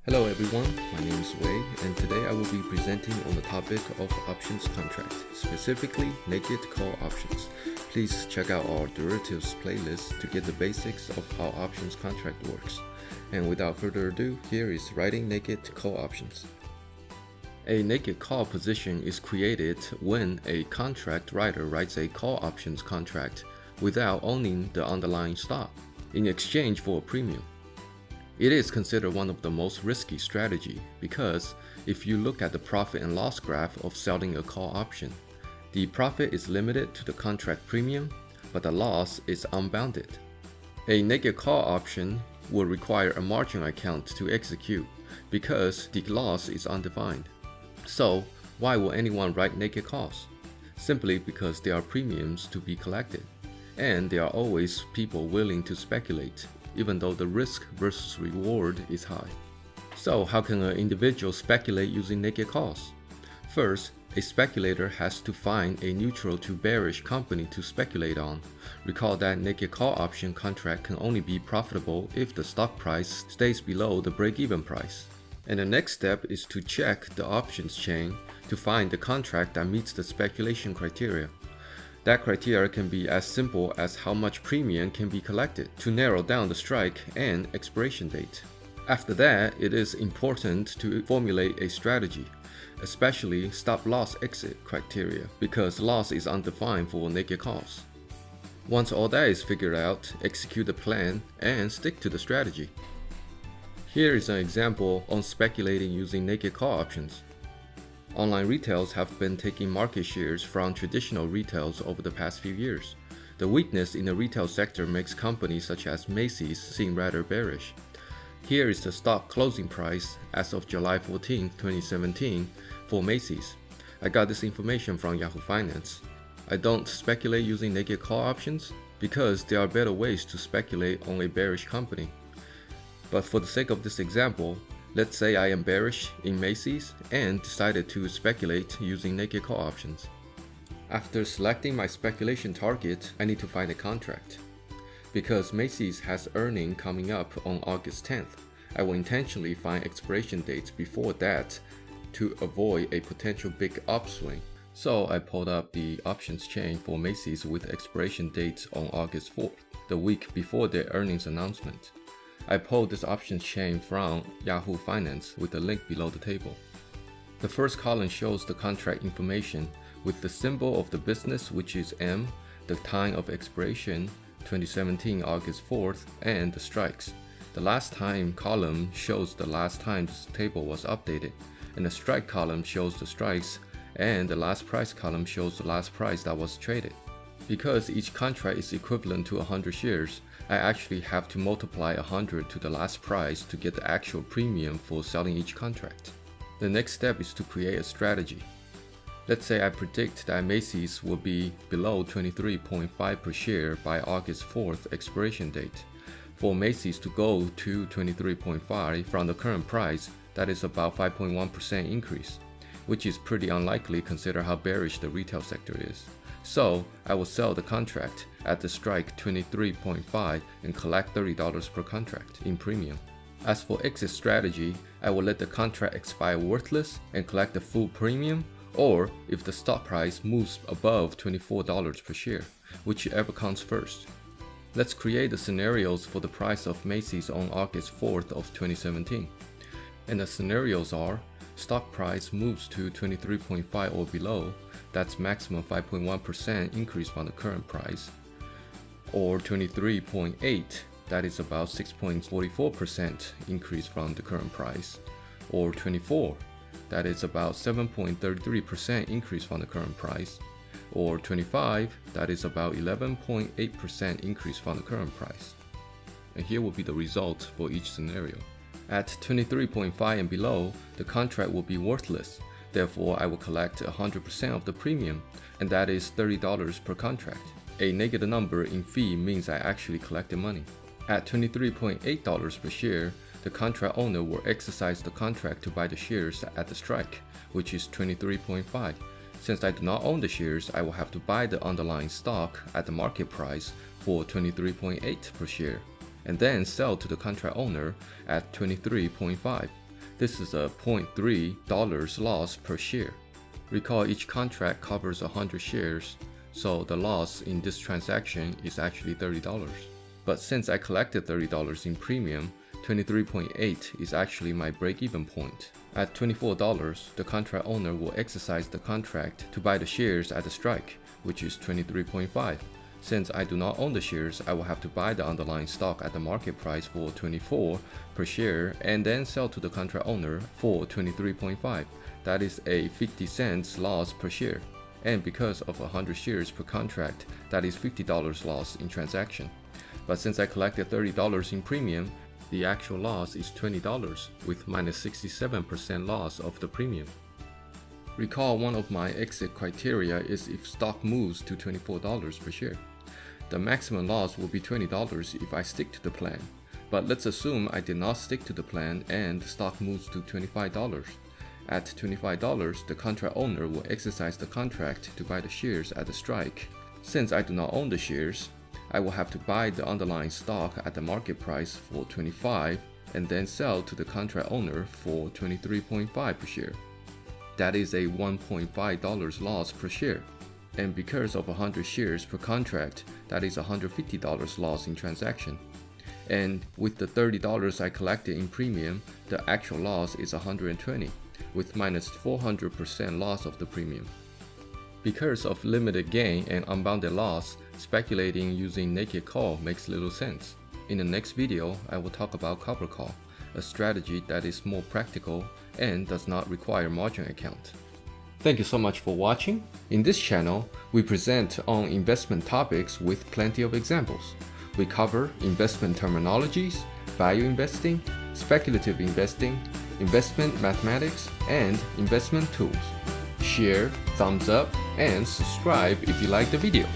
Hello everyone, my name is Wei, and today I will be presenting on the topic of options contract, specifically naked call options. Please check out our derivatives playlist to get the basics of how options contract works. And without further ado, here is writing naked call options. A naked call position is created when a contract writer writes a call options contract without owning the underlying stock in exchange for a premium. It is considered one of the most risky strategy because if you look at the profit and loss graph of selling a call option, the profit is limited to the contract premium, but the loss is unbounded. A naked call option will require a margin account to execute because the loss is undefined. So why will anyone write naked calls? Simply because there are premiums to be collected, and there are always people willing to speculate even though the risk versus reward is high. So how can an individual speculate using naked calls? First, a speculator has to find a neutral to bearish company to speculate on. Recall that naked call option contract can only be profitable if the stock price stays below the break-even price. And the next step is to check the options chain to find the contract that meets the speculation criteria. That criteria can be as simple as how much premium can be collected to narrow down the strike and expiration date. After that, it is important to formulate a strategy, especially stop-loss exit criteria, because loss is undefined for naked calls. Once all that is figured out, execute the plan and stick to the strategy. Here is an example on speculating using naked call options. Online retails have been taking market shares from traditional retails over the past few years. The weakness in the retail sector makes companies such as Macy's seem rather bearish. Here is the stock closing price as of July 14, 2017 for Macy's. I got this information from Yahoo Finance. I don't speculate using naked call options because there are better ways to speculate on a bearish company. But for the sake of this example, let's say I am bearish in Macy's and decided to speculate using naked call options. After selecting my speculation target, I need to find a contract. Because Macy's has earnings coming up on August 10th, I will intentionally find expiration dates before that to avoid a potential big upswing. So I pulled up the options chain for Macy's with expiration dates on August 4th, the week before their earnings announcement. I pulled this options chain from Yahoo Finance with the link below the table. The first column shows the contract information with the symbol of the business, which is M, the time of expiration 2017 August 4th, and the strikes. The last time column shows the last time this table was updated, and the strike column shows the strikes, and the last price column shows the last price that was traded. Because each contract is equivalent to 100 shares, I actually have to multiply 100 to the last price to get the actual premium for selling each contract. The next step is to create a strategy. Let's say I predict that Macy's will be below 23.5 per share by August 4th expiration date. For Macy's to go to 23.5 from the current price, that is about 5.1% increase, which is pretty unlikely considering how bearish the retail sector is. So I will sell the contract at the strike 23.5 and collect $30 per contract in premium. As for exit strategy, I will let the contract expire worthless and collect the full premium, or if the stock price moves above $24 per share, whichever comes first. Let's create the scenarios for the price of Macy's on August 4th of 2017. And the scenarios are: stock price moves to 23.5 or below, that's maximum 5.1% increase from the current price, or 23.8, that is about 6.44% increase from the current price, or 24, that is about 7.33% increase from the current price, or 25, that is about 11.8% increase from the current price. And here will be the result for each scenario. At 23.5 and below, the contract will be worthless. Therefore, I will collect 100% of the premium, and that is $30 per contract. A negative number in fee means I actually collected money. At $23.8 per share, the contract owner will exercise the contract to buy the shares at the strike, which is 23.5. Since I do not own the shares, I will have to buy the underlying stock at the market price for 23.8 per share, and then sell to the contract owner at 23.5. This is a $0.3 loss per share. Recall each contract covers 100 shares, so the loss in this transaction is actually $30. But since I collected $30 in premium, 23.8 is actually my break-even point. At $24, the contract owner will exercise the contract to buy the shares at the strike, which is 23.5. Since I do not own the shares, I will have to buy the underlying stock at the market price for $24 per share and then sell to the contract owner for $23.5. That is a 50 cents loss per share. And because of 100 shares per contract, that is $50 loss in transaction. But since I collected $30 in premium, the actual loss is $20 with minus 67% loss of the premium. Recall one of my exit criteria is if stock moves to $24 per share. The maximum loss will be $20 if I stick to the plan. But let's assume I did not stick to the plan and the stock moves to $25. At $25, the contract owner will exercise the contract to buy the shares at the strike. Since I do not own the shares, I will have to buy the underlying stock at the market price for $25 and then sell to the contract owner for $23.5 per share. That is a $1.5 loss per share. And because of 100 shares per contract, that is $150 loss in transaction. And with the $30 I collected in premium, the actual loss is $120, with minus 400% loss of the premium. Because of limited gain and unbounded loss, speculating using naked call makes little sense. In the next video, I will talk about cover call, a strategy that is more practical and does not require margin account. Thank you so much for watching. In this channel, we present on investment topics with plenty of examples. We cover investment terminologies, value investing, speculative investing, investment mathematics, and investment tools. Share, thumbs up, and subscribe if you like the video.